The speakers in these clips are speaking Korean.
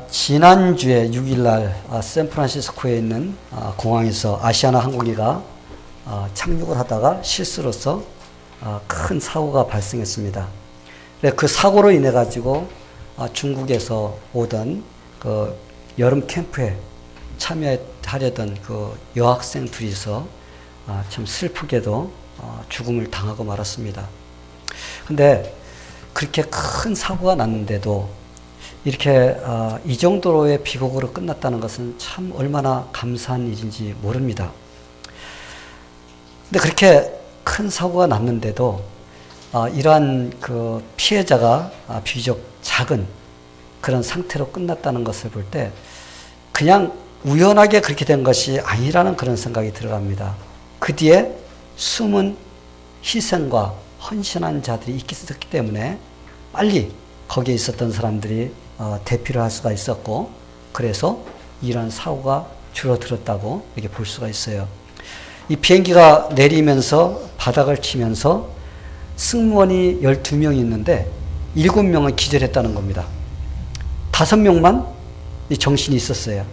지난주에 6일날 샌프란시스코에 있는 공항에서 아시아나 항공기가 착륙을 하다가 실수로서 큰 사고가 발생했습니다. 그 사고로 인해 가지고 중국에서 오던 그 여름 캠프에 참여하려던 그 여학생 둘이서 참 슬프게도 죽음을 당하고 말았습니다. 근데 그렇게 큰 사고가 났는데도 이렇게 이 정도로의 비극으로 끝났다는 것은 참 얼마나 감사한 일인지 모릅니다. 근데 그렇게 큰 사고가 났는데도 이러한 그 피해자가 비교적 작은 그런 상태로 끝났다는 것을 볼 때 그냥 우연하게 그렇게 된 것이 아니라는 그런 생각이 들어갑니다. 그 뒤에 숨은 희생과 헌신한 자들이 있었기 때문에 빨리 거기에 있었던 사람들이 대피를 할 수가 있었고, 그래서 이런 사고가 줄어들었다고 이렇게 볼 수가 있어요. 이 비행기가 내리면서 바닥을 치면서 승무원이 12명이 있는데 7명은 기절했다는 겁니다. 5명만 정신이 있었어요.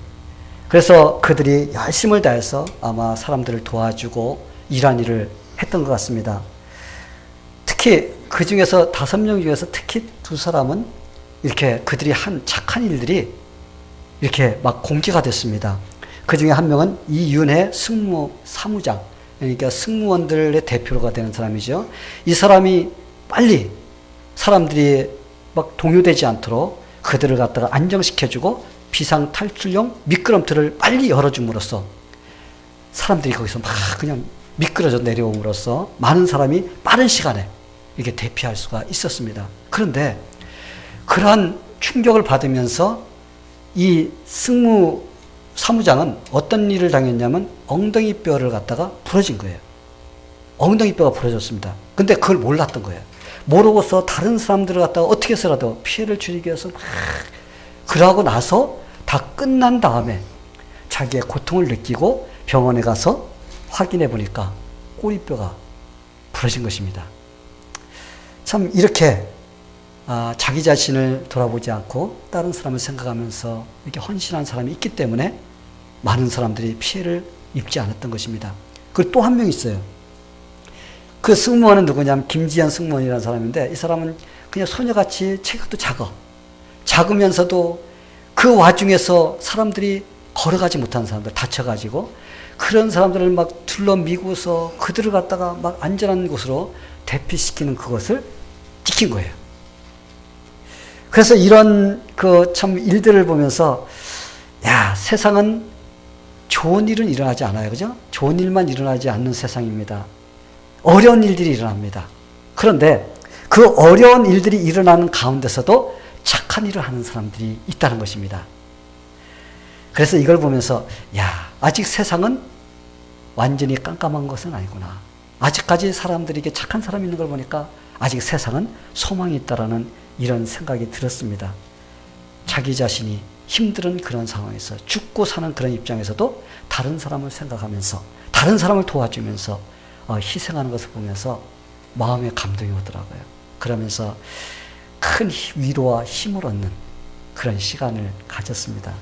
그래서 그들이 열심을 다해서 아마 사람들을 도와주고 이러한 일을 했던 것 같습니다. 특히 그 중에서 5명 중에서 특히 2사람은 이렇게 그들이 한 착한 일들이 이렇게 막 공개가 됐습니다. 그 중에 한 명은 이윤혜 사무장, 그러니까 승무원들의 대표가 되는 사람이죠. 이 사람이 빨리 사람들이 막 동요되지 않도록 그들을 갖다가 안정시켜주고 비상탈출용 미끄럼틀을 빨리 열어줌으로써 사람들이 거기서 막 그냥 미끄러져 내려옴으로써 많은 사람이 빠른 시간에 이렇게 대피할 수가 있었습니다. 그런데 그러한 충격을 받으면서 이 사무장은 어떤 일을 당했냐면 엉덩이 뼈를 갖다가 부러진 거예요. 엉덩이 뼈가 부러졌습니다. 근데 그걸 몰랐던 거예요. 모르고서 다른 사람들을 갖다가 어떻게 해서라도 피해를 줄이기 위해서 막 그러고 나서 다 끝난 다음에 자기의 고통을 느끼고 병원에 가서 확인해 보니까 꼬리뼈가 부러진 것입니다. 참 이렇게 자기 자신을 돌아보지 않고 다른 사람을 생각하면서 이렇게 헌신한 사람이 있기 때문에 많은 사람들이 피해를 입지 않았던 것입니다. 그리고 또 한 명 있어요. 그 승무원은 누구냐면 김지현 승무원이라는 사람인데, 이 사람은 그냥 소녀같이 체격도 작으면서도 그 와중에서 사람들이 걸어가지 못하는 사람들 다쳐가지고 그런 사람들을 막 둘러미고서 그들을 갖다가 막 안전한 곳으로 대피시키는 그것을 지킨 거예요. 그래서 이런 그 참 일들을 보면서 야, 세상은 좋은 일은 일어나지 않아요. 그죠? 좋은 일만 일어나지 않는 세상입니다. 어려운 일들이 일어납니다. 그런데 그 어려운 일들이 일어나는 가운데서도 착한 일을 하는 사람들이 있다는 것입니다. 그래서 이걸 보면서 야, 아직 세상은 완전히 깜깜한 것은 아니구나. 아직까지 사람들에게 착한 사람이 있는 걸 보니까 아직 세상은 소망이 있다라는 이런 생각이 들었습니다. 자기 자신이 힘든 그런 상황에서 죽고 사는 그런 입장에서도 다른 사람을 생각하면서 다른 사람을 도와주면서 희생하는 것을 보면서 마음에 감동이 오더라고요. 그러면서 큰 위로와 힘을 얻는 그런 시간을 가졌습니다.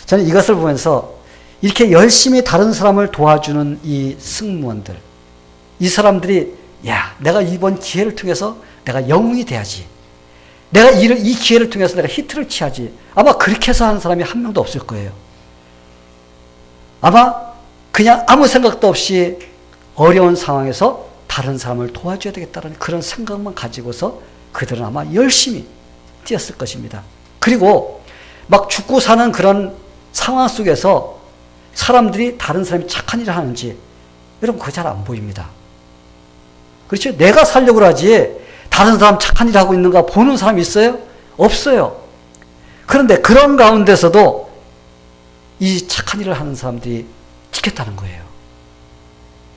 저는 이것을 보면서 이렇게 열심히 다른 사람을 도와주는 이 승무원들, 이 사람들이 야, 내가 이번 기회를 통해서 내가 영웅이 돼야지. 내가 이 기회를 통해서 내가 히트를 치야지. 아마 그렇게 해서 하는 사람이 한 명도 없을 거예요. 아마 그냥 아무 생각도 없이 어려운 상황에서 다른 사람을 도와줘야 되겠다는 그런 생각만 가지고서 그들은 아마 열심히 뛰었을 것입니다. 그리고 막 죽고 사는 그런 상황 속에서 사람들이 다른 사람이 착한 일을 하는지 여러분 그거 잘 안 보입니다. 그렇죠? 내가 살려고 하지 다른 사람 착한 일을 하고 있는가 보는 사람이 있어요? 없어요. 그런데 그런 가운데서도 이 착한 일을 하는 사람들이 지켰다는 거예요.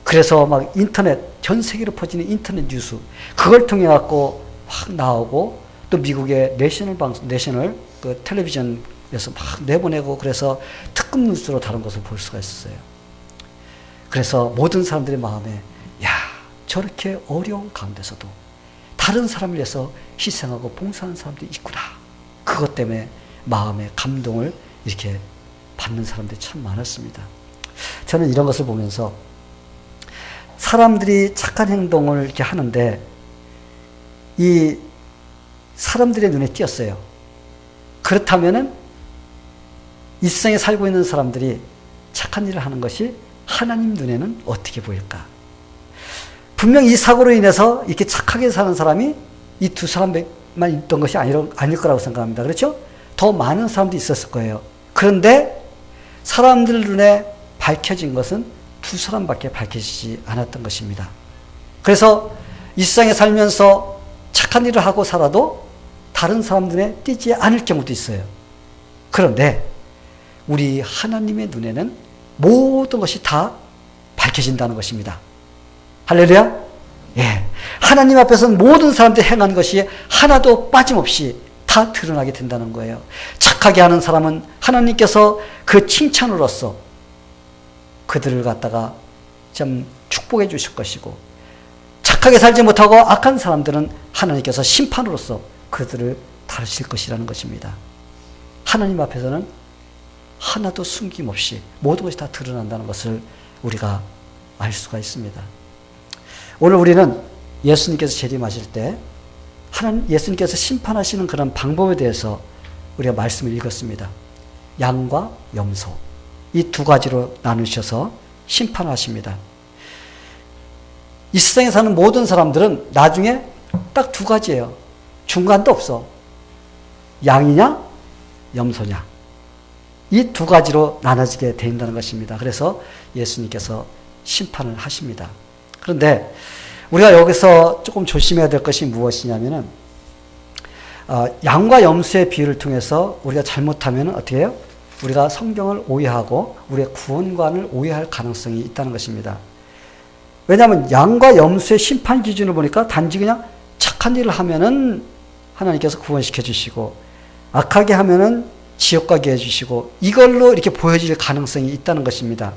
그래서 막 인터넷, 전 세계로 퍼지는 인터넷 뉴스, 그걸 통해 갖고 확 나오고 또 미국의 내셔널 그 텔레비전에서 막 내보내고 그래서 특급 뉴스로 다른 것을 볼 수가 있었어요. 그래서 모든 사람들의 마음에 야, 저렇게 어려운 가운데서도 다른 사람을 위해서 희생하고 봉사하는 사람들이 있구나. 그것 때문에 마음의 감동을 이렇게 받는 사람들이 참 많았습니다. 저는 이런 것을 보면서 사람들이 착한 행동을 이렇게 하는데 이 사람들의 눈에 띄었어요. 그렇다면은 이 세상에 살고 있는 사람들이 착한 일을 하는 것이 하나님 눈에는 어떻게 보일까? 분명 이 사고로 인해서 이렇게 착하게 사는 사람이 이 두 사람만 있던 것이 아닐 거라고 생각합니다. 그렇죠? 더 많은 사람도 있었을 거예요. 그런데 사람들 눈에 밝혀진 것은 두 사람밖에 밝혀지지 않았던 것입니다. 그래서 이 세상에 살면서 착한 일을 하고 살아도 다른 사람 눈에 띄지 않을 경우도 있어요. 그런데 우리 하나님의 눈에는 모든 것이 다 밝혀진다는 것입니다. 할렐루야? 예. 하나님 앞에서는 모든 사람들이 행한 것이 하나도 빠짐없이 다 드러나게 된다는 거예요. 착하게 하는 사람은 하나님께서 그 칭찬으로써 그들을 갖다가 좀 축복해 주실 것이고, 착하게 살지 못하고 악한 사람들은 하나님께서 심판으로써 그들을 다루실 것이라는 것입니다. 하나님 앞에서는 하나도 숨김없이 모든 것이 다 드러난다는 것을 우리가 알 수가 있습니다. 오늘 우리는 예수님께서 재림하실 때 예수님께서 심판하시는 그런 방법에 대해서 우리가 말씀을 읽었습니다. 양과 염소, 이 두 가지로 나누셔서 심판하십니다. 이 세상에 사는 모든 사람들은 나중에 딱 두 가지예요. 중간도 없어. 양이냐 염소냐, 이 두 가지로 나눠지게 된다는 것입니다. 그래서 예수님께서 심판을 하십니다. 그런데 우리가 여기서 조금 조심해야 될 것이 무엇이냐면은 양과 염소의 비유를 통해서 우리가 잘못하면 어떻게 해요? 우리가 성경을 오해하고 우리의 구원관을 오해할 가능성이 있다는 것입니다. 왜냐하면 양과 염소의 심판 기준을 보니까 단지 그냥 착한 일을 하면은 하나님께서 구원시켜 주시고, 악하게 하면은 지옥 가게 해주시고, 이걸로 이렇게 보여질 가능성이 있다는 것입니다.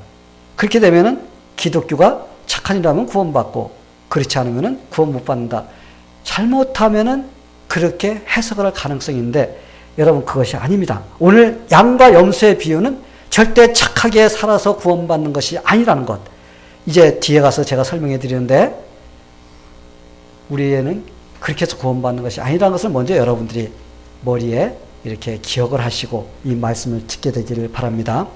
그렇게 되면은 기독교가 착한 일을 하면 구원받고, 그렇지 않으면은 구원 못 받는다. 잘못하면은 그렇게 해석을 할 가능성이 있는데, 여러분 그것이 아닙니다. 오늘 양과 염소의 비유는 절대 착하게 살아서 구원받는 것이 아니라는 것. 이제 뒤에 가서 제가 설명해 드리는데, 우리에는 그렇게 해서 구원받는 것이 아니라는 것을 먼저 여러분들이 머리에 이렇게 기억을 하시고 이 말씀을 듣게 되기를 바랍니다.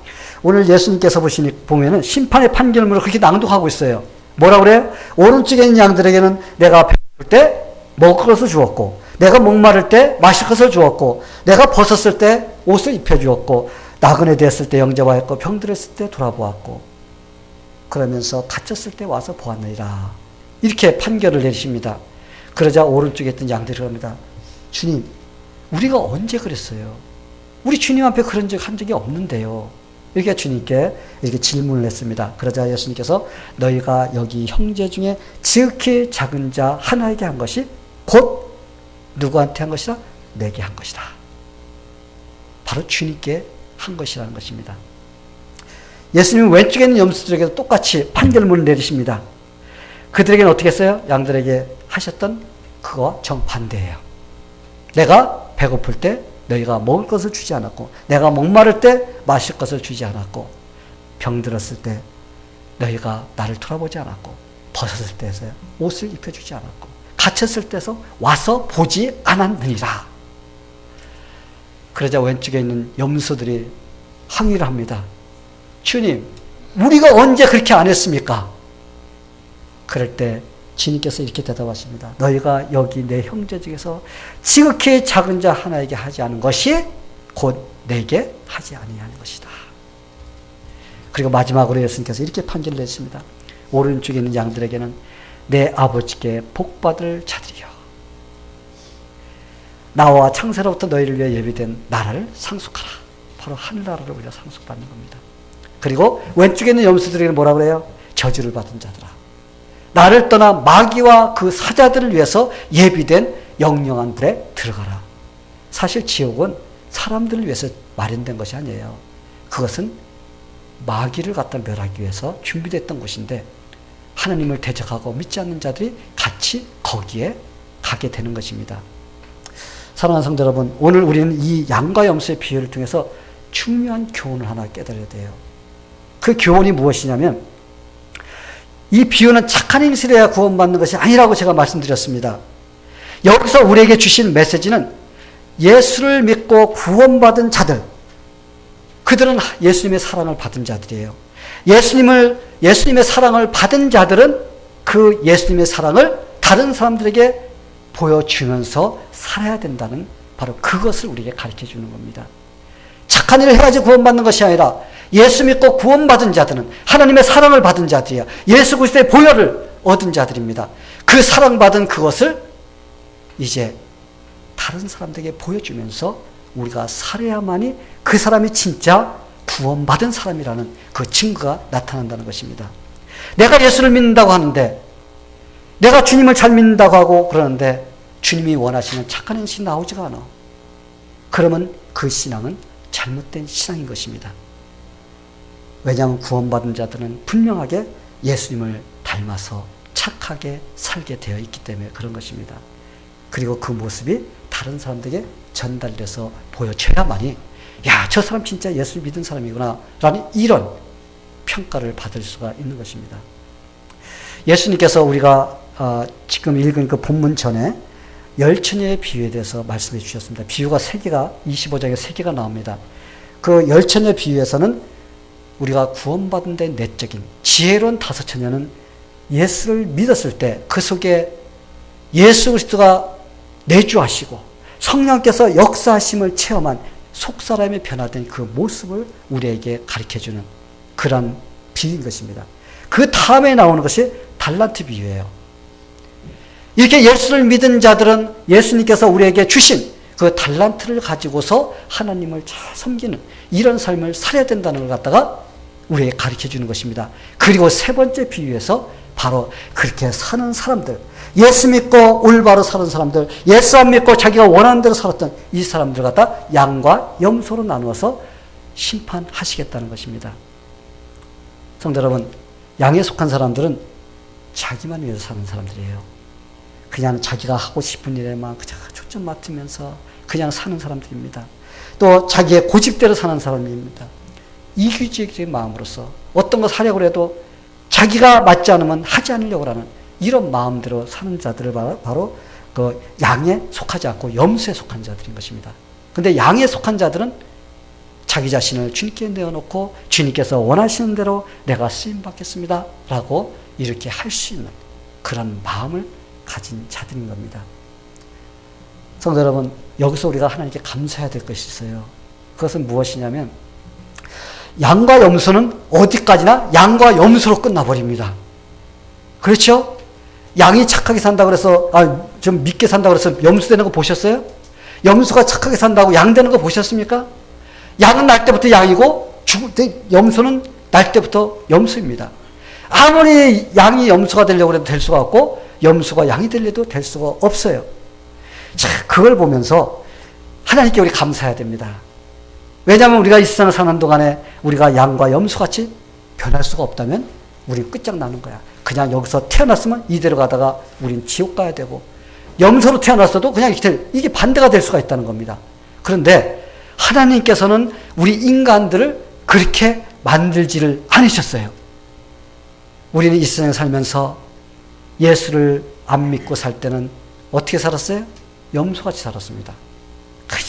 오늘 예수님께서 보면은 심판의 판결문을 그렇게 낭독하고 있어요. 뭐라고 그래요? 오른쪽에 있는 양들에게는 내가 배고플 때 먹을 것을 주었고, 내가 목마를 때 마실 것을 주었고, 내가 벗었을 때 옷을 입혀주었고, 나그네 되었을 때 영접하였고, 병들었을 때 돌아보았고, 그러면서 갇혔을 때 와서 보았느니라. 이렇게 판결을 내리십니다. 그러자 오른쪽에 있던 양들이 그럽니다. 주님, 우리가 언제 그랬어요? 우리 주님 앞에 그런 적 한 적이 없는데요. 이렇게 주님께 이렇게 질문을 했습니다. 그러자 예수님께서 너희가 여기 형제 중에 지극히 작은 자 하나에게 한 것이 곧 누구한테 한 것이라? 내게 한 것이다. 바로 주님께 한 것이라는 것입니다. 예수님은 왼쪽에 있는 염소들에게도 똑같이 판결문을 내리십니다. 그들에게는 어떻게 했어요? 양들에게 하셨던 그거와 정반대예요. 내가 배고플 때 너희가 먹을 것을 주지 않았고, 내가 목마를 때 마실 것을 주지 않았고, 병들었을 때 너희가 나를 돌아보지 않았고, 벗었을 때에서 옷을 입혀주지 않았고, 갇혔을 때서 와서 보지 않았느니라. 그러자 왼쪽에 있는 염소들이 항의를 합니다. 주님, 우리가 언제 그렇게 안 했습니까? 그럴 때 주님께서 이렇게 대답하십니다. 너희가 여기 내 형제 중에서 지극히 작은 자 하나에게 하지 않은 것이 곧 내게 하지 아니하는 것이다. 그리고 마지막으로 예수님께서 이렇게 판결을 내십니다. 오른쪽에 있는 양들에게는 내 아버지께 복받을 자들이여, 나와 창세로부터 너희를 위해 예비된 나라를 상속하라. 바로 하늘나라를 우리가 상속받는 겁니다. 그리고 왼쪽에 있는 염소들에게는 뭐라고 그래요? 저주를 받은 자들아, 나를 떠나 마귀와 그 사자들을 위해서 예비된 영영한 불에 들어가라. 사실 지옥은 사람들을 위해서 마련된 것이 아니에요. 그것은 마귀를 갖다 멸하기 위해서 준비됐던 곳인데, 하나님을 대적하고 믿지 않는 자들이 같이 거기에 가게 되는 것입니다. 사랑하는 성도 여러분, 오늘 우리는 이 양과 염소의 비유를 통해서 중요한 교훈을 하나 깨달아야 돼요. 그 교훈이 무엇이냐면, 이 비유는 착한 행실을 해야 구원받는 것이 아니라고 제가 말씀드렸습니다. 여기서 우리에게 주신 메시지는 예수를 믿고 구원받은 자들, 그들은 예수님의 사랑을 받은 자들이에요. 예수님의 사랑을 받은 자들은 그 예수님의 사랑을 다른 사람들에게 보여주면서 살아야 된다는, 바로 그것을 우리에게 가르쳐 주는 겁니다. 착한 일을 해야지 구원받는 것이 아니라 예수 믿고 구원받은 자들은 하나님의 사랑을 받은 자들이야. 예수 그리스도의 보혈을 얻은 자들입니다. 그 사랑받은 그것을 이제 다른 사람들에게 보여주면서 우리가 살아야만이 그 사람이 진짜 구원받은 사람이라는 그 증거가 나타난다는 것입니다. 내가 예수를 믿는다고 하는데, 내가 주님을 잘 믿는다고 하고 그러는데 주님이 원하시는 착한 행실이 나오지가 않아. 그러면 그 신앙은 잘못된 신앙인 것입니다. 왜냐하면 구원받은 자들은 분명하게 예수님을 닮아서 착하게 살게 되어 있기 때문에 그런 것입니다. 그리고 그 모습이 다른 사람들에게 전달돼서 보여줘야만이, 야, 저 사람 진짜 예수를 믿은 사람이구나 라는 이런 평가를 받을 수가 있는 것입니다. 예수님께서 우리가 지금 읽은 그 본문 전에 열처녀의 비유에 대해서 말씀해 주셨습니다. 비유가 3개가, 25장에 3개가 나옵니다. 그 열처녀 비유에서는 우리가 구원받은 데 내적인 지혜로운 5처녀는 예수를 믿었을 때 그 속에 예수 그리스도가 내주하시고 성령께서 역사하심을 체험한 속사람이 변화된 그 모습을 우리에게 가르쳐주는 그런 비유인 것입니다. 그 다음에 나오는 것이 달란트 비유예요. 이렇게 예수를 믿은 자들은 예수님께서 우리에게 주신 그 달란트를 가지고서 하나님을 잘 섬기는 이런 삶을 살아야 된다는 걸 갖다가 우리에게 가르쳐주는 것입니다. 그리고 3번째 비유에서 바로 그렇게 사는 사람들, 예수 믿고 올바로 사는 사람들, 예수 안 믿고 자기가 원하는 대로 살았던 이 사람들 갖다 양과 염소로 나누어서 심판하시겠다는 것입니다. 성도 여러분, 양에 속한 사람들은 자기만 위해서 사는 사람들이에요. 그냥 자기가 하고 싶은 일에만 그냥 초점 맞추면서 그냥 사는 사람들입니다. 또 자기의 고집대로 사는 사람입니다. 이기주의적인 마음으로서 어떤 것 하려고 해도 자기가 맞지 않으면 하지 않으려고 하는 이런 마음대로 사는 자들을 바로 그 양에 속하지 않고 염소에 속한 자들인 것입니다. 근데 양에 속한 자들은 자기 자신을 주님께 내어놓고 주님께서 원하시는 대로 내가 쓰임받겠습니다 라고 이렇게 할 수 있는 그런 마음을 가진 자들인 겁니다. 성도 여러분, 여기서 우리가 하나님께 감사해야 될 것이 있어요. 그것은 무엇이냐면, 양과 염소는 어디까지나 양과 염소로 끝나버립니다. 그렇죠? 양이 착하게 산다고 해서, 좀 믿게 산다고 해서 염소 되는 거 보셨어요? 염소가 착하게 산다고 양 되는 거 보셨습니까? 양은 날 때부터 양이고, 죽을 때, 염소는 날 때부터 염소입니다. 아무리 양이 염소가 되려고 해도 될 수가 없고, 염소가 양이 되려도 될 수가 없어요. 자, 그걸 보면서 하나님께 우리 감사해야 됩니다. 왜냐하면 우리가 이 세상을 사는 동안에 우리가 양과 염소같이 변할 수가 없다면 우린 끝장나는 거야. 그냥 여기서 태어났으면 이대로 가다가 우린 지옥 가야 되고, 염소로 태어났어도 그냥 이게 반대가 될 수가 있다는 겁니다. 그런데 하나님께서는 우리 인간들을 그렇게 만들지를 않으셨어요. 우리는 이 세상에 살면서 예수를 안 믿고 살 때는 어떻게 살았어요? 염소같이 살았습니다. 그냥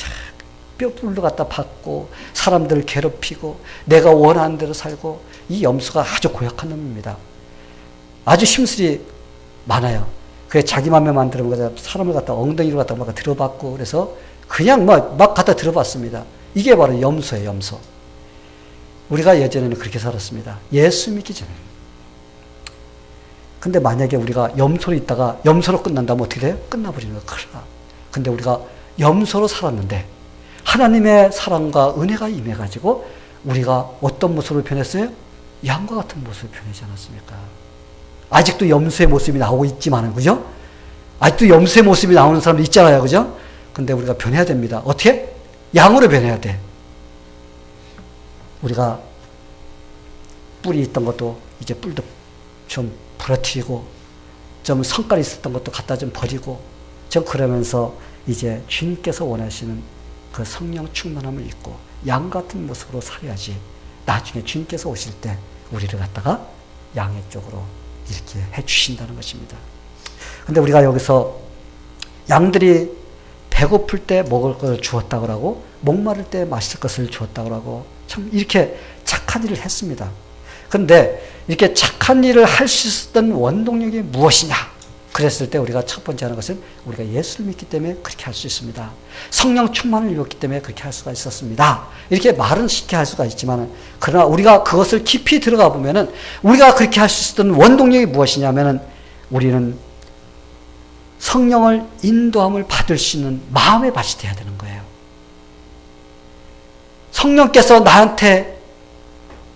뼈불로 갖다 박고 사람들을 괴롭히고 내가 원하는 대로 살고, 이 염소가 아주 고약한 놈입니다. 아주 심술이 많아요. 그게 자기 맘에 만들면 사람을 갖다 엉덩이로 갖다 막 들어봤고, 그래서 그냥 막 갖다 들어봤습니다. 이게 바로 염소예요, 염소. 우리가 예전에는 그렇게 살았습니다. 예수 믿기 전에. 근데 만약에 우리가 염소로 있다가 염소로 끝난다면 어떻게 돼요? 끝나버리는 거야. 근데 우리가 염소로 살았는데 하나님의 사랑과 은혜가 임해가지고 우리가 어떤 모습으로 변했어요? 양과 같은 모습으로 변하지 않았습니까? 아직도 염소의 모습이 나오고 있지만은, 그죠? 아직도 염소의 모습이 나오는 사람도 있잖아요, 그죠? 근데 우리가 변해야 됩니다. 어떻게? 양으로 변해야 돼. 우리가 뿔이 있던 것도 이제 뿔도 좀 부러뜨리고, 좀 성깔이 있었던 것도 갖다 좀 버리고, 좀 그러면서 이제 주님께서 원하시는 그 성령 충만함을 입고 양 같은 모습으로 살아야지 나중에 주님께서 오실 때 우리를 갖다가 양의 쪽으로 이렇게 해주신다는 것입니다. 근데 우리가 여기서 양들이 배고플 때 먹을 것을 주었다고 하고 목마를 때 마실 것을 주었다고 하고 참 이렇게 착한 일을 했습니다. 그런데 이렇게 착한 일을 할 수 있었던 원동력이 무엇이냐? 그랬을 때 우리가 첫 번째 하는 것은 우리가 예수를 믿기 때문에 그렇게 할 수 있습니다. 성령 충만을 입었기 때문에 그렇게 할 수가 있었습니다. 이렇게 말은 쉽게 할 수가 있지만 그러나 우리가 그것을 깊이 들어가 보면은 우리가 그렇게 할 수 있었던 원동력이 무엇이냐면은 우리는 성령을 인도함을 받을 수 있는 마음의 밭이 되어야 되는 거예요. 성령께서 나한테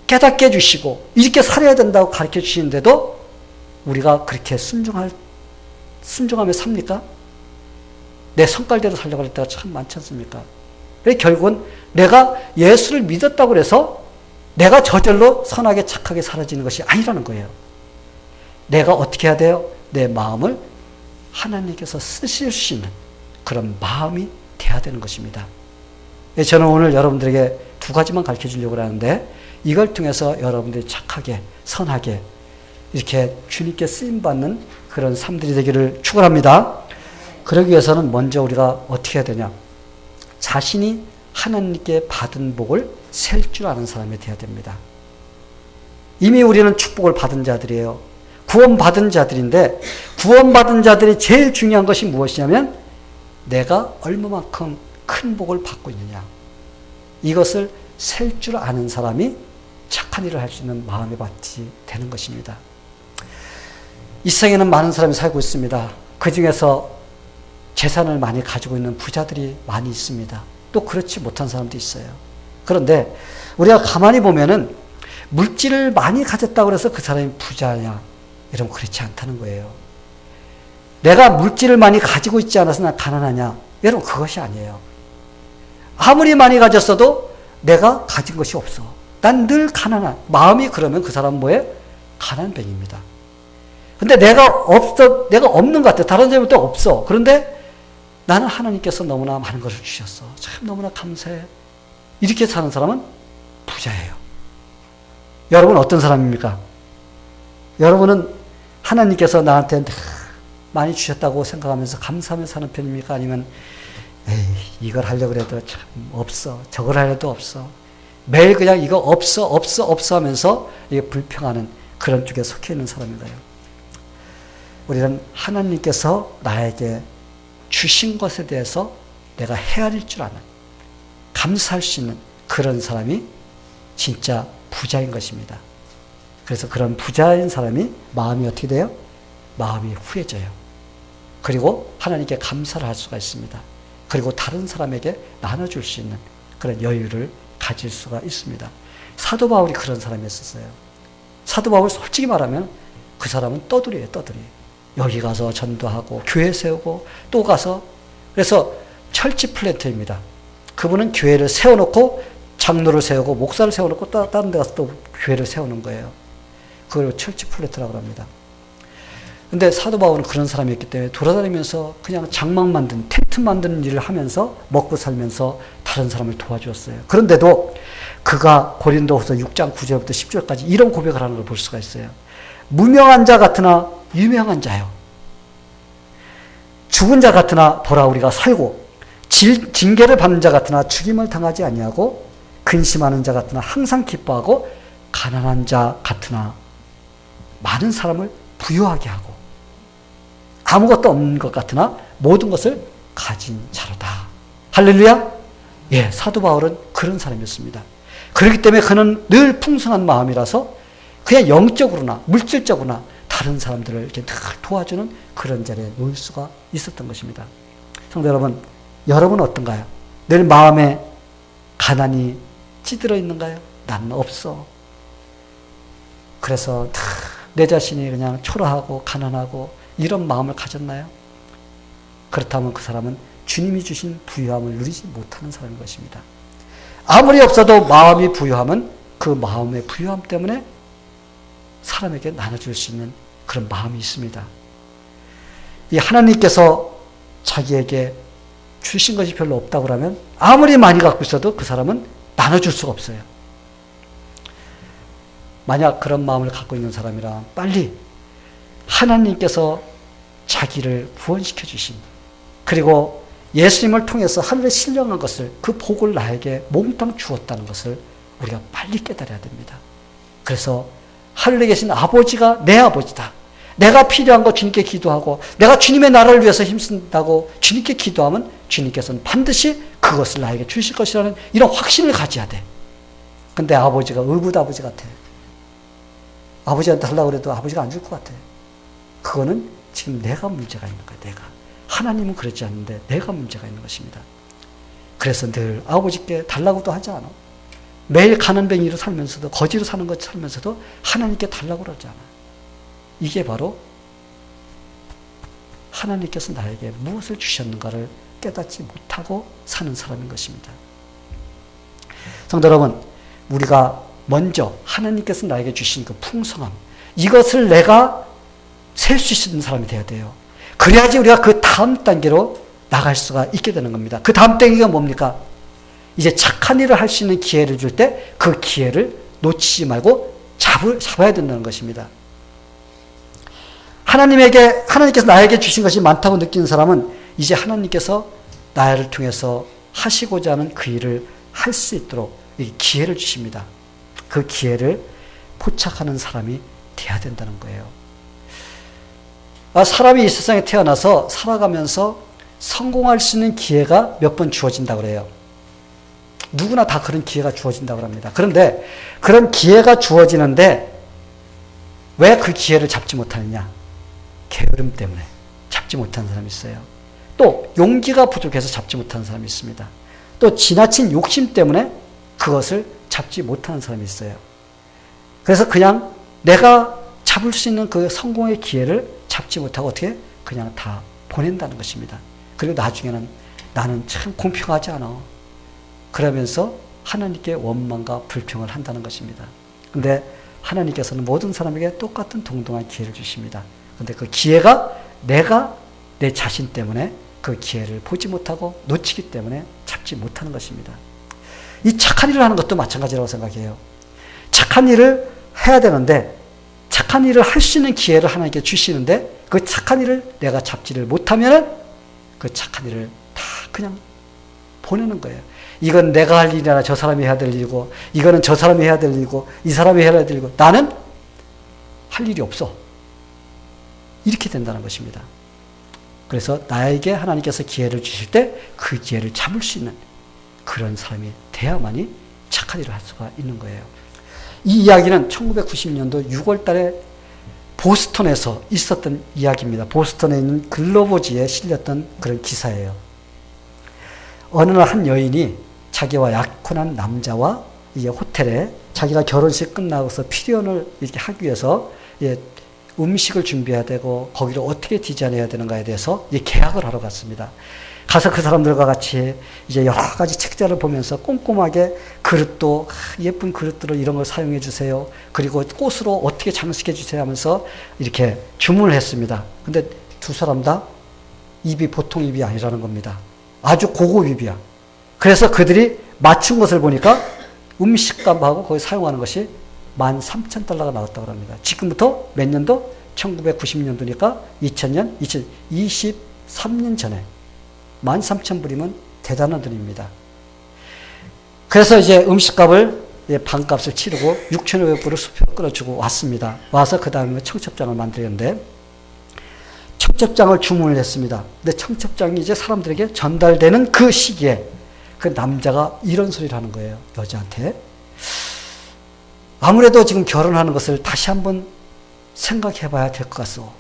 깨닫게 해주시고 이렇게 살아야 된다고 가르쳐 주시는데도 우리가 그렇게 순종하며 삽니까? 내 성깔대로 살려고 할 때가 참 많지 않습니까? 결국은 내가 예수를 믿었다고 해서 내가 저절로 선하게 착하게 사라지는 것이 아니라는 거예요. 내가 어떻게 해야 돼요? 내 마음을 하나님께서 쓰실 수 있는 그런 마음이 돼야 되는 것입니다. 저는 오늘 여러분들에게 두 가지만 가르쳐 주려고 하는데 이걸 통해서 여러분들이 착하게 선하게 이렇게 주님께 쓰임받는 그런 삶들이 되기를 축원합니다. 그러기 위해서는 먼저 우리가 어떻게 해야 되냐? 자신이 하나님께 받은 복을 셀 줄 아는 사람이 되어야 됩니다. 이미 우리는 축복을 받은 자들이에요. 구원받은 자들인데 구원받은 자들이 제일 중요한 것이 무엇이냐면 내가 얼마만큼 큰 복을 받고 있느냐. 이것을 셀 줄 아는 사람이 착한 일을 할 수 있는 마음의 밭이 되는 것입니다. 이 세상에는 많은 사람이 살고 있습니다. 그 중에서 재산을 많이 가지고 있는 부자들이 많이 있습니다. 또 그렇지 못한 사람도 있어요. 그런데 우리가 가만히 보면은 물질을 많이 가졌다고 해서 그 사람이 부자냐? 이러면 그렇지 않다는 거예요. 내가 물질을 많이 가지고 있지 않아서 난 가난하냐? 여러분 그것이 아니에요. 아무리 많이 가졌어도 내가 가진 것이 없어. 난 늘 가난한 마음이 그러면 그 사람은 뭐예요? 가난뱅입니다. 근데 내가 없는 것 같아. 다른 사람한테 없어. 그런데 나는 하나님께서 너무나 많은 것을 주셨어. 참 너무나 감사해. 이렇게 사는 사람은 부자예요. 여러분 어떤 사람입니까? 여러분은 하나님께서 나한테 많이 주셨다고 생각하면서 감사하며 사는 편입니까? 아니면 에이 이걸 하려고 해도 참 없어. 저걸 하려도 없어. 매일 그냥 이거 없어 하면서 이게 불평하는 그런 쪽에 속해 있는 사람인가요? 우리는 하나님께서 나에게 주신 것에 대해서 내가 헤아릴 줄 아는 감사할 수 있는 그런 사람이 진짜 부자인 것입니다. 그래서 그런 부자인 사람이 마음이 어떻게 돼요? 마음이 후해져요. 그리고 하나님께 감사를 할 수가 있습니다. 그리고 다른 사람에게 나눠줄 수 있는 그런 여유를 가질 수가 있습니다. 사도 바울이 그런 사람이었어요. 사도 바울 솔직히 말하면 그 사람은 떠들이에요. 떠들이. 여기 가서 전도하고 교회 세우고 또 가서 그래서 철치 플랜터입니다. 그분은 교회를 세워놓고 장로를 세우고 목사를 세워놓고 또 다른 데 가서 또 교회를 세우는 거예요. 그걸 철치 플랜터라고 합니다. 근데 사도 바울은 그런 사람이었기 때문에 돌아다니면서 그냥 장막 만든 텐트 만드는 일을 하면서 먹고 살면서 다른 사람을 도와주었어요. 그런데도 그가 고린도후서 6장 9절부터 10절까지 이런 고백을 하는 걸 볼 수가 있어요. 무명한 자 같으나 유명한 자요. 죽은 자 같으나 보라 우리가 살고 징계를 받는 자 같으나 죽임을 당하지 아니하고 근심하는 자 같으나 항상 기뻐하고 가난한 자 같으나 많은 사람을 부유하게 하고 아무것도 없는 것 같으나 모든 것을 가진 자로다. 할렐루야? 예, 사도 바울은 그런 사람이었습니다. 그렇기 때문에 그는 늘 풍성한 마음이라서 그냥 영적으로나 물질적으로나 다른 사람들을 이렇게 늘 도와주는 그런 자리에 놓일 수가 있었던 것입니다. 성도 여러분, 여러분은 어떤가요? 늘 마음에 가난이 찌들어 있는가요? 나는 없어. 그래서 내 자신이 그냥 초라하고 가난하고 이런 마음을 가졌나요? 그렇다면 그 사람은 주님이 주신 부유함을 누리지 못하는 사람인 것입니다. 아무리 없어도 마음이 부유함은 그 마음의 부유함 때문에 사람에게 나눠줄 수 있는 그런 마음이 있습니다. 이 하나님께서 자기에게 주신 것이 별로 없다고 그러면 아무리 많이 갖고 있어도 그 사람은 나눠줄 수가 없어요. 만약 그런 마음을 갖고 있는 사람이라 빨리 하나님께서 자기를 구원시켜 주신, 그리고 예수님을 통해서 하늘에 신령한 것을, 그 복을 나에게 몽땅 주었다는 것을 우리가 빨리 깨달아야 됩니다. 그래서 하늘에 계신 아버지가 내 아버지다. 내가 필요한 거 주님께 기도하고 내가 주님의 나라를 위해서 힘쓴다고 주님께 기도하면 주님께서는 반드시 그것을 나에게 주실 것이라는 이런 확신을 가져야 돼. 근데 아버지가 의붓 아버지 같아. 아버지한테 하려고 해도 아버지가 안 줄 것 같아. 그거는 지금 내가 문제가 있는 거야. 내가. 하나님은 그렇지 않는데 내가 문제가 있는 것입니다. 그래서 늘 아버지께 달라고도 하지 않아. 매일 가난뱅이로 살면서도, 거지로 사는 것 살면서도 하나님께 달라고 그러지 않아. 이게 바로 하나님께서 나에게 무엇을 주셨는가를 깨닫지 못하고 사는 사람인 것입니다. 성도 여러분, 우리가 먼저 하나님께서 나에게 주신 그 풍성함, 이것을 내가 셀 수 있는 사람이 되어야 돼요. 그래야지 우리가 그 다음 단계로 나갈 수가 있게 되는 겁니다. 그 다음 단계가 뭡니까? 이제 착한 일을 할 수 있는 기회를 줄 때 그 기회를 놓치지 말고 잡아야 된다는 것입니다. 하나님께서 나에게 주신 것이 많다고 느끼는 사람은 이제 하나님께서 나를 통해서 하시고자 하는 그 일을 할 수 있도록 기회를 주십니다. 그 기회를 포착하는 사람이 돼야 된다는 거예요. 사람이 이 세상에 태어나서 살아가면서 성공할 수 있는 기회가 몇 번 주어진다고 그래요. 누구나 다 그런 기회가 주어진다고 합니다. 그런데 그런 기회가 주어지는데 왜 그 기회를 잡지 못하느냐? 게으름 때문에 잡지 못하는 사람이 있어요. 또 용기가 부족해서 잡지 못하는 사람이 있습니다. 또 지나친 욕심 때문에 그것을 잡지 못하는 사람이 있어요. 그래서 그냥 내가 잡을 수 있는 그 성공의 기회를 잡지 못하고 어떻게 그냥 다 보낸다는 것입니다. 그리고 나중에는 나는 참 공평하지 않아. 그러면서 하나님께 원망과 불평을 한다는 것입니다. 근데 하나님께서는 모든 사람에게 똑같은 동등한 기회를 주십니다. 근데 그 기회가 내가 내 자신 때문에 그 기회를 보지 못하고 놓치기 때문에 잡지 못하는 것입니다. 이 착한 일을 하는 것도 마찬가지라고 생각해요. 착한 일을 해야 되는데 착한 일을 할 수 있는 기회를 하나님께 주시는데 그 착한 일을 내가 잡지를 못하면 그 착한 일을 다 그냥 보내는 거예요. 이건 내가 할 일이 아니라 저 사람이 해야 될 일이고, 이거는 저 사람이 해야 될 일이고, 이 사람이 해야 될 일이고, 나는 할 일이 없어. 이렇게 된다는 것입니다. 그래서 나에게 하나님께서 기회를 주실 때 그 기회를 잡을 수 있는 그런 사람이 돼야만이 착한 일을 할 수가 있는 거예요. 이 이야기는 1990년도 6월 달에 보스턴에서 있었던 이야기입니다. 보스턴에 있는 글로버지에 실렸던 그런 기사예요. 어느 날 한 여인이 자기와 약혼한 남자와 이제 호텔에 자기가 결혼식 끝나고서 피리연을 이렇게 하기 위해서 음식을 준비해야 되고 거기를 어떻게 디자인해야 되는가에 대해서 계약을 하러 갔습니다. 가서 그 사람들과 같이 이제 여러 가지 책자를 보면서 꼼꼼하게 그릇도 예쁜 그릇들을 이런 걸 사용해 주세요. 그리고 꽃으로 어떻게 장식해 주세요 하면서 이렇게 주문을 했습니다. 근데 두 사람 다 입이 보통 입이 아니라는 겁니다. 아주 고급 입이야. 그래서 그들이 맞춘 것을 보니까 음식값하고 거기 사용하는 것이 $13,000가 나왔다고 합니다. 지금부터 몇 년도? 1990년도니까 2000년, 2023년 전에 13,000불이면 대단한 돈입니다. 그래서 이제 음식값을 반값을 치르고 6,500불을 수표로 끌어주고 왔습니다. 와서 그 다음에 청첩장을 만들었는데 청첩장을 주문을 했습니다. 근데 청첩장이 이제 사람들에게 전달되는 그 시기에 그 남자가 이런 소리를 하는 거예요. 여자한테. 아무래도 지금 결혼하는 것을 다시 한번 생각해 봐야 될 것 같소.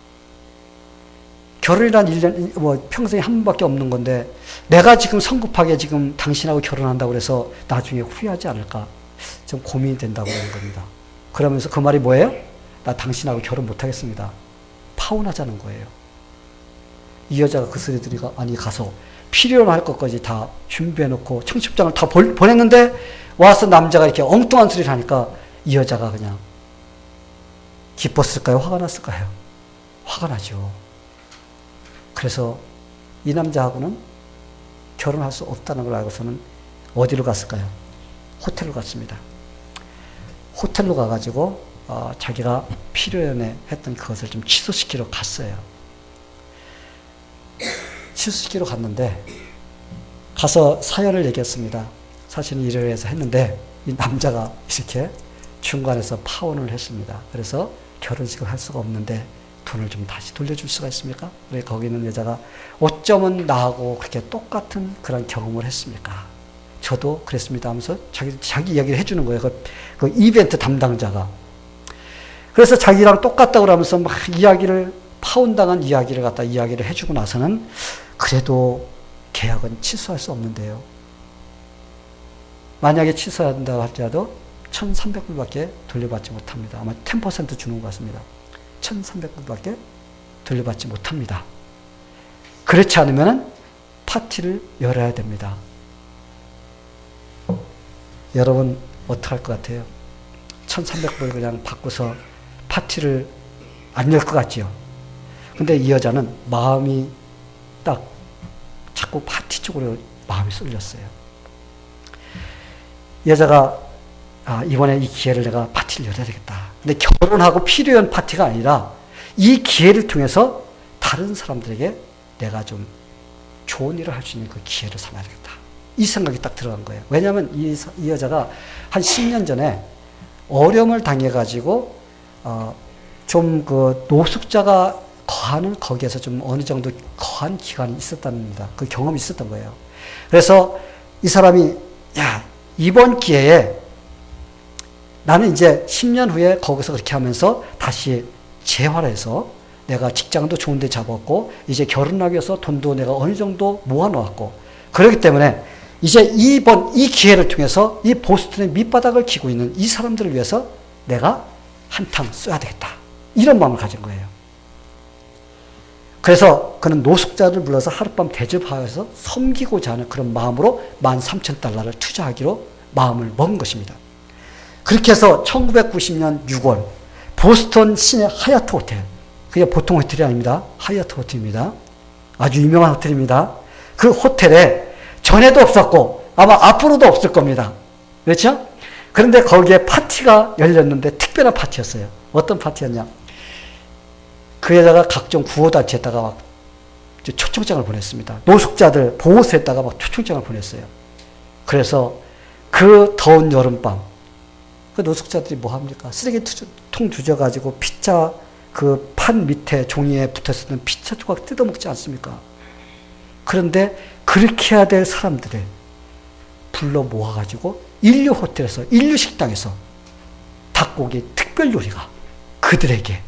결혼이란 1년, 평생에 한 번밖에 없는 건데, 내가 지금 성급하게 지금 당신하고 결혼한다고 해서 나중에 후회하지 않을까? 좀 고민이 된다고 그러는 겁니다. 그러면서 그 말이 뭐예요? 나 당신하고 결혼 못 하겠습니다. 파혼하자는 거예요. 이 여자가 그 소리 들으니까, 아니, 가서 필요로 할 것까지 다 준비해 놓고 청첩장을 다 보냈는데, 와서 남자가 이렇게 엉뚱한 소리를 하니까 이 여자가 그냥 기뻤을까요? 화가 났을까요? 화가 나죠. 그래서 이 남자하고는 결혼할 수 없다는 걸 알고서는 어디로 갔을까요? 호텔로 갔습니다. 호텔로 가가지고 자기가 필요연애 했던 그것을 좀 취소시키러 갔어요. 취소시키러 갔는데 가서 사연을 얘기했습니다. 사실은 이래서 했는데 이 남자가 이렇게 중간에서 파혼을 했습니다. 그래서 결혼식을 할 수가 없는데 돈을 좀 다시 돌려줄 수가 있습니까? 왜 거기 있는 여자가 어쩌면 나하고 그렇게 똑같은 그런 경험을 했습니까? 저도 그랬습니다 하면서 자기 이야기를 해주는 거예요. 그 이벤트 담당자가. 그래서 자기랑 똑같다고 하면서 막 이야기를, 파혼당한 이야기를 갖다 이야기를 해주고 나서는 그래도 계약은 취소할 수 없는데요. 만약에 취소한다고 할지라도 1,300불밖에 돌려받지 못합니다. 아마 10% 주는 것 같습니다. 1,300불밖에 돌려받지 못합니다. 그렇지 않으면 파티를 열어야 됩니다. 여러분 어떡할 것 같아요? 1,300불 그냥 받고서 파티를 안 열 것 같지요? 근데 이 여자는 마음이 딱 자꾸 파티 쪽으로 마음이 쏠렸어요. 여자가 이번에 이 기회를 내가 파티를 열어야 되겠다. 근데 결혼하고 필요한 파티가 아니라 이 기회를 통해서 다른 사람들에게 내가 좀 좋은 일을 할 수 있는 그 기회를 삼아야 되겠다. 이 생각이 딱 들어간 거예요. 왜냐하면 이 여자가 한 10년 전에 어려움을 당해가지고 좀 그 노숙자가 거하는 거기에서 좀 어느 정도 거한 기간이 있었답니다. 그 경험이 있었던 거예요. 그래서 이 사람이 야, 이번 기회에 나는 이제 10년 후에 거기서 그렇게 하면서 다시 재활해서 내가 직장도 좋은 데 잡았고 이제 결혼하기 위해서 돈도 내가 어느 정도 모아놓았고 그렇기 때문에 이제 이번 이 기회를 통해서 이 보스턴의 밑바닥을 기고 있는 이 사람들을 위해서 내가 한탕 써야 되겠다. 이런 마음을 가진 거예요. 그래서 그는 노숙자를 불러서 하룻밤 대접하여서 섬기고자 하는 그런 마음으로 $13,000를 투자하기로 마음을 먹은 것입니다. 그렇게 해서 1990년 6월 보스턴 시내 하얏트 호텔, 그게 보통 호텔이 아닙니다. 하얏트 호텔입니다. 아주 유명한 호텔입니다. 그 호텔에 전에도 없었고 아마 앞으로도 없을 겁니다. 그렇죠? 그런데 거기에 파티가 열렸는데 특별한 파티였어요. 어떤 파티였냐? 그 여자가 각종 구호단체에다가 막 초청장을 보냈습니다. 노숙자들 보호소에다가 막 초청장을 보냈어요. 그래서 그 더운 여름밤 그 노숙자들이 뭐 합니까? 쓰레기통 뒤져가지고 피자 그 판 밑에 종이에 붙어있는 피자 조각 뜯어먹지 않습니까? 그런데 그렇게 해야 될 사람들을 불러 모아가지고 인류 호텔에서, 인류 식당에서 닭고기 특별 요리가 그들에게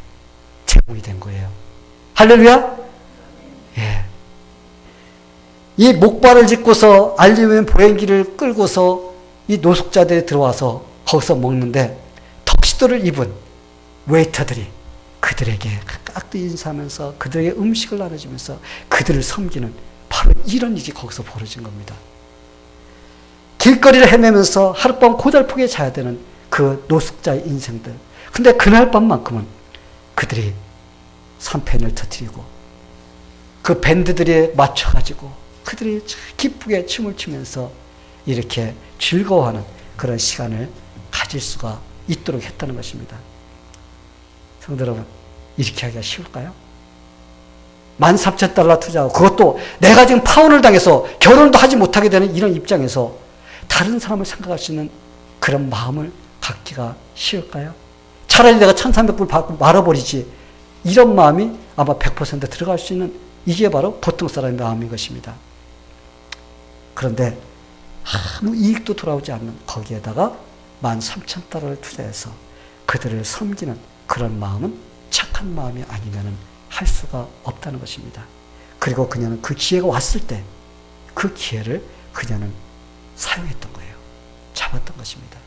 제공이 된 거예요. 할렐루야? 예. 이 목발을 짚고서 알루미늄 보행기를 끌고서 이 노숙자들이 들어와서 거기서 먹는데 턱시도를 입은 웨이터들이 그들에게 깍듯이 인사하면서 그들에게 음식을 나눠주면서 그들을 섬기는 바로 이런 일이 거기서 벌어진 겁니다. 길거리를 헤매면서 하룻밤 고달프게 자야 되는 그 노숙자의 인생들. 근데 그날 밤만큼은 그들이 샴페인을 터뜨리고 그 밴드들이 맞춰가지고 그들이 기쁘게 춤을 추면서 이렇게 즐거워하는 그런 시간을 가질 수가 있도록 했다는 것입니다. 성도 여러분, 이렇게 하기가 쉬울까요? $13,000 투자하고 그것도 내가 지금 파혼을 당해서 결혼도 하지 못하게 되는 이런 입장에서 다른 사람을 생각할 수 있는 그런 마음을 갖기가 쉬울까요? 차라리 내가 1,300불 받고 말아버리지. 이런 마음이 아마 100% 들어갈 수 있는 이게 바로 보통 사람의 마음인 것입니다. 그런데 아무 이익도 돌아오지 않는 거기에다가 $13,000를 투자해서 그들을 섬기는 그런 마음은 착한 마음이 아니면 할 수가 없다는 것입니다. 그리고 그녀는 그 기회가 왔을 때 그 기회를 그녀는 사용했던 거예요. 잡았던 것입니다.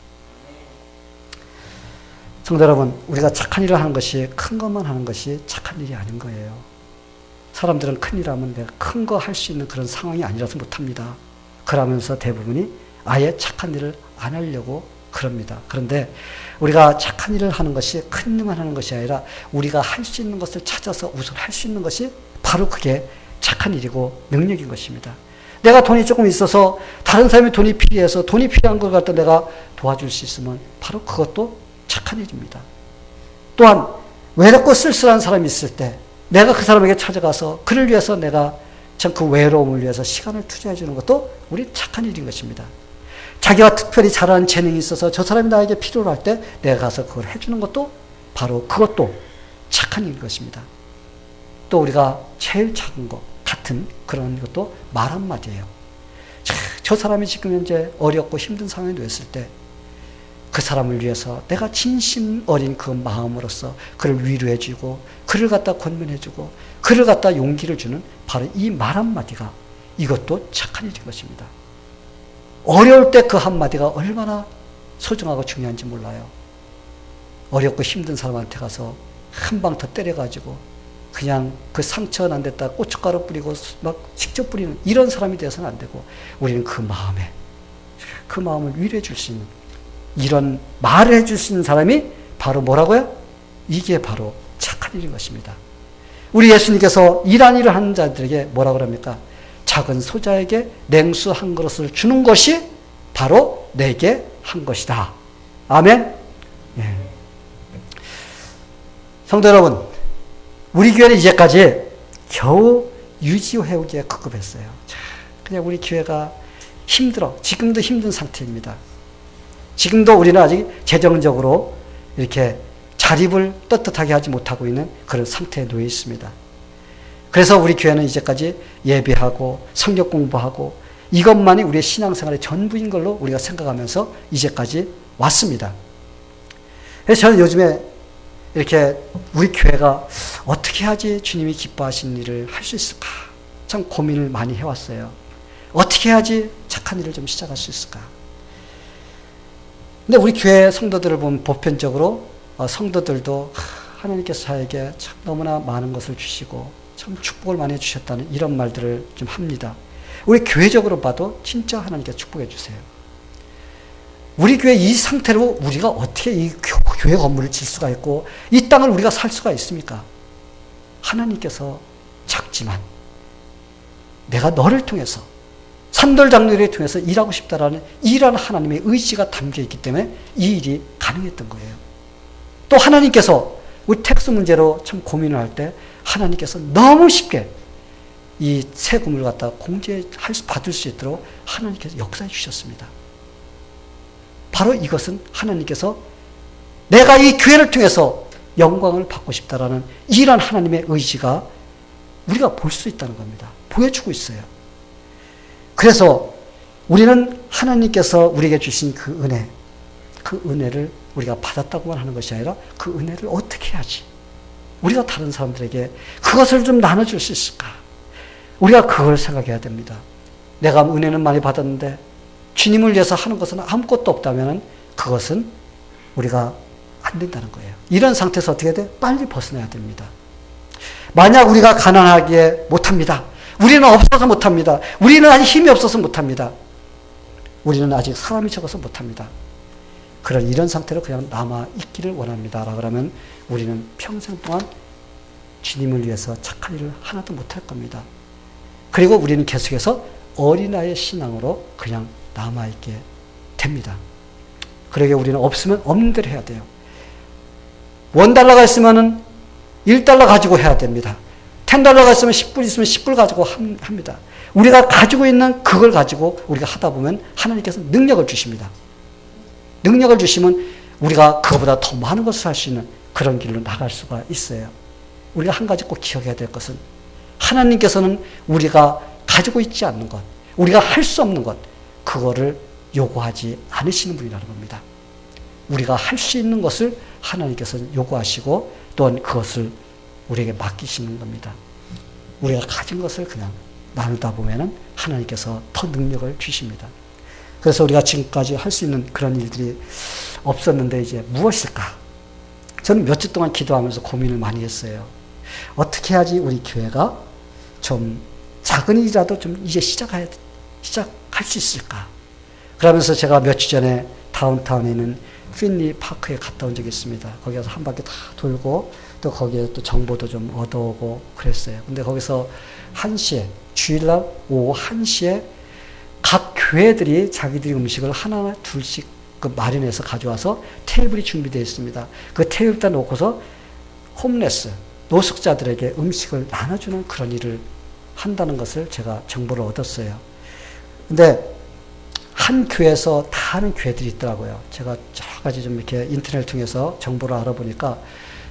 성도 여러분, 우리가 착한 일을 하는 것이 큰 것만 하는 것이 착한 일이 아닌 거예요. 사람들은 큰 일 하면 내가 큰 거 할 수 있는 그런 상황이 아니라서 못합니다. 그러면서 대부분이 아예 착한 일을 안 하려고 그럽니다. 그런데 우리가 착한 일을 하는 것이 큰 일만 하는 것이 아니라 우리가 할 수 있는 것을 찾아서 우선 할 수 있는 것이 바로 그게 착한 일이고 능력인 것입니다. 내가 돈이 조금 있어서 다른 사람이 돈이 필요해서 돈이 필요한 걸 갖다 내가 도와줄 수 있으면 바로 그것도 착한 일입니다. 또한 외롭고 쓸쓸한 사람이 있을 때 내가 그 사람에게 찾아가서 그를 위해서 내가 참 그 외로움을 위해서 시간을 투자해 주는 것도 우리 착한 일인 것입니다. 자기가 특별히 잘하는 재능이 있어서 저 사람이 나에게 필요로 할 때 내가 가서 그걸 해주는 것도 바로 그것도 착한 일인 것입니다. 또 우리가 제일 작은 것 같은 그런 것도 말 한마디예요. 저 사람이 지금 현재 어렵고 힘든 상황에 놓였을 때 그 사람을 위해서 내가 진심 어린 그 마음으로서 그를 위로해주고 그를 갖다 권면해주고 그를 갖다 용기를 주는 바로 이 말 한마디가 이것도 착한 일인 것입니다. 어려울 때 그 한마디가 얼마나 소중하고 중요한지 몰라요. 어렵고 힘든 사람한테 가서 한 방 더 때려가지고 그냥 그 상처 난 데다 고춧가루 뿌리고 막 직접 뿌리는 이런 사람이 되어서는 안 되고 우리는 그 마음에 그 마음을 위로해 줄 수 있는 이런 말을 해줄 수 있는 사람이 바로 뭐라고요? 이게 바로 착한 일인 것입니다. 우리 예수님께서 이러한 일을 하는 자들에게 뭐라고 합니까? 작은 소자에게 냉수 한 그릇을 주는 것이 바로 내게 한 것이다. 아멘. 예. 성도 여러분, 우리 교회는 이제까지 겨우 유지회우기에 급급했어요. 그냥 우리 교회가 힘들어. 지금도 힘든 상태입니다. 지금도 우리는 아직 재정적으로 이렇게 자립을 떳떳하게 하지 못하고 있는 그런 상태에 놓여 있습니다. 그래서 우리 교회는 이제까지 예배하고 성경 공부하고 이것만이 우리의 신앙생활의 전부인 걸로 우리가 생각하면서 이제까지 왔습니다. 그래서 저는 요즘에 이렇게 우리 교회가 어떻게 해야지 주님이 기뻐하시는 일을 할 수 있을까? 참 고민을 많이 해왔어요. 어떻게 해야지 착한 일을 좀 시작할 수 있을까? 근데 우리 교회 성도들을 보면 보편적으로 성도들도 하나님께서 저에게 참 너무나 많은 것을 주시고 참 축복을 많이 해주셨다는 이런 말들을 좀 합니다. 우리 교회적으로 봐도 진짜 하나님께서 축복해 주세요. 우리 교회 이 상태로 우리가 어떻게 이 교회 건물을 질 수가 있고 이 땅을 우리가 살 수가 있습니까? 하나님께서 작지만 내가 너를 통해서 산돌 장로를 통해서 일하고 싶다라는 이런 하나님의 의지가 담겨 있기 때문에 이 일이 가능했던 거예요. 또 하나님께서 우리 텍스 문제로 참 고민을 할 때 하나님께서 너무 쉽게 이 세금을 갖다 받을 수 있도록 하나님께서 역사해 주셨습니다. 바로 이것은 하나님께서 내가 이 교회를 통해서 영광을 받고 싶다라는 이런 하나님의 의지가 우리가 볼 수 있다는 겁니다. 보여주고 있어요. 그래서 우리는 하나님께서 우리에게 주신 그 은혜를 우리가 받았다고만 하는 것이 아니라 그 은혜를 어떻게 해야지 우리가 다른 사람들에게 그것을 좀 나눠줄 수 있을까? 우리가 그걸 생각해야 됩니다. 내가 은혜는 많이 받았는데 주님을 위해서 하는 것은 아무것도 없다면 그것은 우리가 안 된다는 거예요. 이런 상태에서 어떻게 돼? 빨리 벗어나야 됩니다. 만약 우리가 가난하게 못합니다. 우리는 없어서 못합니다. 우리는 아직 힘이 없어서 못합니다. 우리는 아직 사람이 적어서 못합니다. 그런 이런 상태로 그냥 남아있기를 원합니다. 라고 하면 우리는 평생 동안 주님을 위해서 착한 일을 하나도 못할 겁니다. 그리고 우리는 계속해서 어린아이의 신앙으로 그냥 남아있게 됩니다. 그러게 우리는 없으면 없는 대로 해야 돼요. $1가 있으면 $1 가지고 해야 됩니다. $10가 있으면 10불 있으면 10불 가지고 합니다. 우리가 가지고 있는 그걸 가지고 우리가 하다 보면 하나님께서 능력을 주십니다. 능력을 주시면 우리가 그거보다 더 많은 것을 할 수 있는 그런 길로 나갈 수가 있어요. 우리가 한 가지 꼭 기억해야 될 것은 하나님께서는 우리가 가지고 있지 않는 것, 우리가 할 수 없는 것, 그거를 요구하지 않으시는 분이라는 겁니다. 우리가 할 수 있는 것을 하나님께서 요구하시고 또한 그것을 우리에게 맡기시는 겁니다. 우리가 가진 것을 그냥 나누다 보면은 하나님께서 더 능력을 주십니다. 그래서 우리가 지금까지 할 수 있는 그런 일들이 없었는데 이제 무엇일까? 저는 몇 주 동안 기도하면서 고민을 많이 했어요. 어떻게 해야지 우리 교회가 좀 작은 일이라도 좀 이제 시작할 수 있을까? 그러면서 제가 몇 주 전에 다운타운에 있는 핀리 파크에 갔다 온 적이 있습니다. 거기 가서 한 바퀴 다 돌고 또 거기에 또 정보도 좀 얻어오고 그랬어요. 근데 거기서 1시에 주일날 오후 1시에 각 교회들이 자기들이 음식을 하나 둘씩 마련해서 가져와서 테이블이 준비되어 있습니다. 그 테이블에다 놓고서 홈레스, 노숙자들에게 음식을 나눠주는 그런 일을 한다는 것을 제가 정보를 얻었어요. 근데 한 교회에서 다 하는 교회들이 있더라고요. 제가 여러 가지 좀 이렇게 인터넷을 통해서 정보를 알아보니까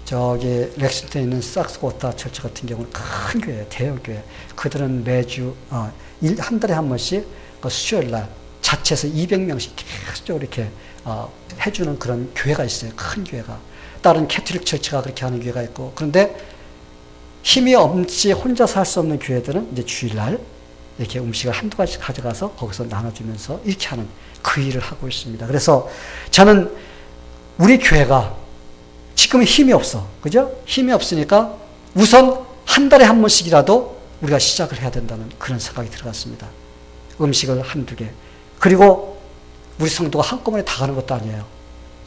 저기 렉싱턴에 있는 삭스고타 철치 같은 경우는 큰 교회예요. 대형 교회. 그들은 매주 한 달에 한 번씩 수요일날 자체에서 200명씩 계속 이렇게 해주는 그런 교회가 있어요. 큰 교회가. 다른 캐톨릭 철치가 그렇게 하는 교회가 있고. 그런데 힘이 없이 혼자서 할 수 없는 교회들은 이제 주일날 이렇게 음식을 한두 가지씩 가져가서 거기서 나눠주면서 이렇게 하는 그 일을 하고 있습니다. 그래서 저는 우리 교회가 지금은 힘이 없어. 그죠? 힘이 없으니까 우선 한 달에 한 번씩이라도 우리가 시작을 해야 된다는 그런 생각이 들어갔습니다. 음식을 한두 개. 그리고 우리 성도가 한꺼번에 다 가는 것도 아니에요.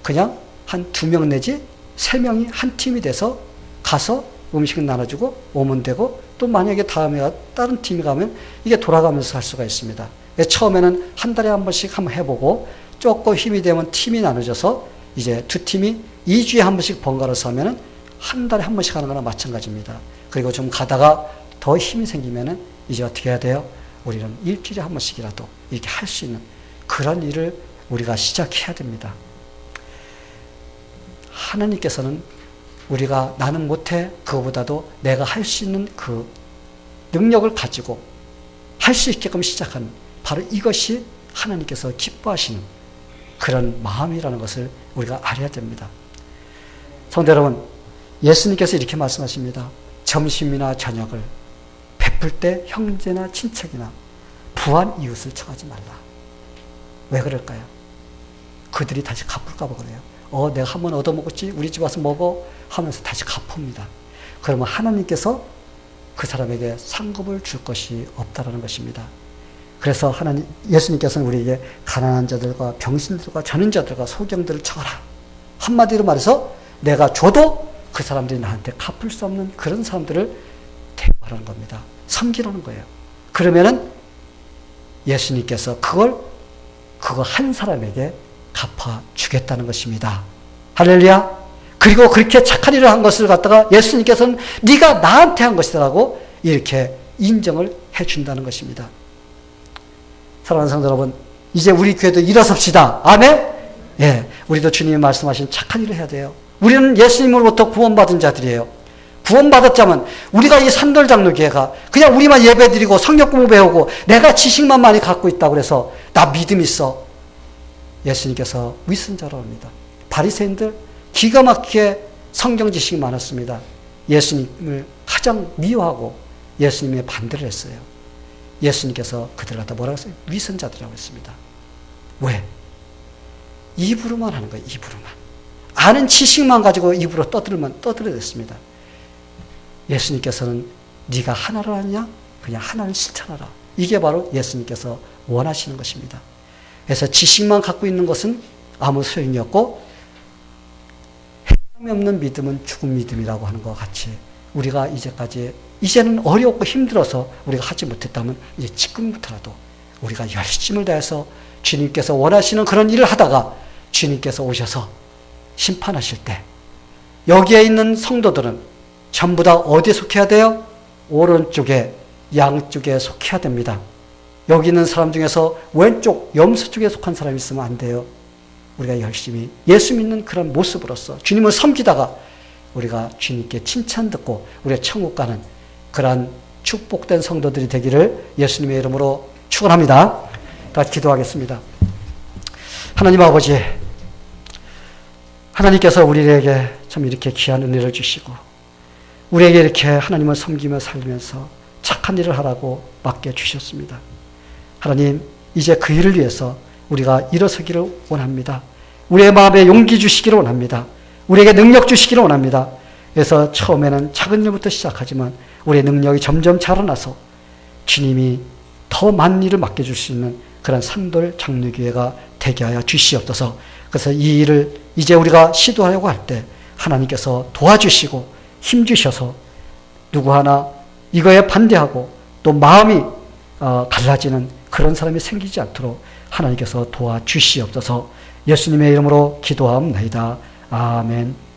그냥 한 2명 내지 3명이 한 팀이 돼서 가서 음식을 나눠주고 오면 되고 또 만약에 다음에 다른 팀이 가면 이게 돌아가면서 할 수가 있습니다. 처음에는 한 달에 한 번씩 한번 해보고 조금 힘이 되면 팀이 나눠져서 이제 두 팀이 2주에 한 번씩 번갈아서 하면은 한 달에 한 번씩 하는 거나 마찬가지입니다. 그리고 좀 가다가 더 힘이 생기면은 이제 어떻게 해야 돼요? 우리는 일주일에 한 번씩이라도 이렇게 할 수 있는 그런 일을 우리가 시작해야 됩니다. 하나님께서는 우리가 나는 못해 그거보다도 내가 할 수 있는 그 능력을 가지고 할 수 있게끔 시작하는 바로 이것이 하나님께서 기뻐하시는 그런 마음이라는 것을 우리가 알아야 됩니다. 성도 여러분, 예수님께서 이렇게 말씀하십니다. 점심이나 저녁을 베풀 때 형제나 친척이나 부한 이웃을 청하지 말라. 왜 그럴까요? 그들이 다시 갚을까 봐 그래요. 내가 한번 얻어먹었지? 우리 집 와서 먹어? 하면서 다시 갚습니다. 그러면 하나님께서 그 사람에게 상급을 줄 것이 없다라는 것입니다. 그래서 예수님께서는 우리에게 가난한 자들과 병신들과 전인자들과 소경들을 청하라. 한마디로 말해서 내가 줘도 그 사람들이 나한테 갚을 수 없는 그런 사람들을 대우하라는 겁니다. 섬기라는 거예요. 그러면은 예수님께서 그거 한 사람에게 갚아주겠다는 것입니다. 할렐루야. 그리고 그렇게 착한 일을 한 것을 갖다가 예수님께서는 네가 나한테 한 것이라고 이렇게 인정을 해준다는 것입니다. 사랑하는 성도 여러분, 이제 우리 교회도 일어섭시다. 아멘? 예, 우리도 주님이 말씀하신 착한 일을 해야 돼요. 우리는 예수님으로부터 구원받은 자들이에요. 구원받았자면 우리가 이 산돌장로교회가 그냥 우리만 예배드리고 성경 공부 배우고 내가 지식만 많이 갖고 있다고 해서 나 믿음 있어. 예수님께서 위선자라고 합니다. 바리새인들 기가 막히게 성경 지식이 많았습니다. 예수님을 가장 미워하고 예수님의 반대를 했어요. 예수님께서 그들을 갖다 뭐라고 했어요? 위선자들이라고 했습니다. 왜? 입으로만 하는 거예요. 입으로만. 아는 지식만 가지고 입으로 떠들어댔습니다. 예수님께서는 네가 하나를 아느냐? 그냥 하나를 실천하라. 이게 바로 예수님께서 원하시는 것입니다. 그래서 지식만 갖고 있는 것은 아무 소용이 없고 해감이 없는 믿음은 죽은 믿음이라고 하는 것 같이 우리가 이제는 어렵고 힘들어서 우리가 하지 못했다면 이제 지금부터라도 우리가 열심을 다해서 주님께서 원하시는 그런 일을 하다가 주님께서 오셔서 심판하실 때 여기에 있는 성도들은 전부 다 어디에 속해야 돼요? 오른쪽에 양쪽에 속해야 됩니다. 여기 있는 사람 중에서 왼쪽 염소 쪽에 속한 사람이 있으면 안 돼요. 우리가 열심히 예수 믿는 그런 모습으로서 주님을 섬기다가 우리가 주님께 칭찬 듣고 우리가 천국 가는 그러한 축복된 성도들이 되기를 예수님의 이름으로 축원합니다. 다 기도하겠습니다. 하나님 아버지, 하나님께서 우리에게 참 이렇게 귀한 은혜를 주시고 우리에게 이렇게 하나님을 섬기며 살면서 착한 일을 하라고 맡겨주셨습니다. 하나님, 이제 그 일을 위해서 우리가 일어서기를 원합니다. 우리의 마음에 용기 주시기를 원합니다. 우리에게 능력 주시기를 원합니다. 그래서 처음에는 작은 일부터 시작하지만 우리의 능력이 점점 자라나서 주님이 더 많은 일을 맡겨줄 수 있는 그런 산돌 장로교회가 되게 하여 주시옵소서. 그래서 이 일을 이제 우리가 시도하려고 할 때 하나님께서 도와주시고 힘주셔서 누구 하나 이거에 반대하고 또 마음이 갈라지는 그런 사람이 생기지 않도록 하나님께서 도와주시옵소서. 예수님의 이름으로 기도하옵나이다. 아멘.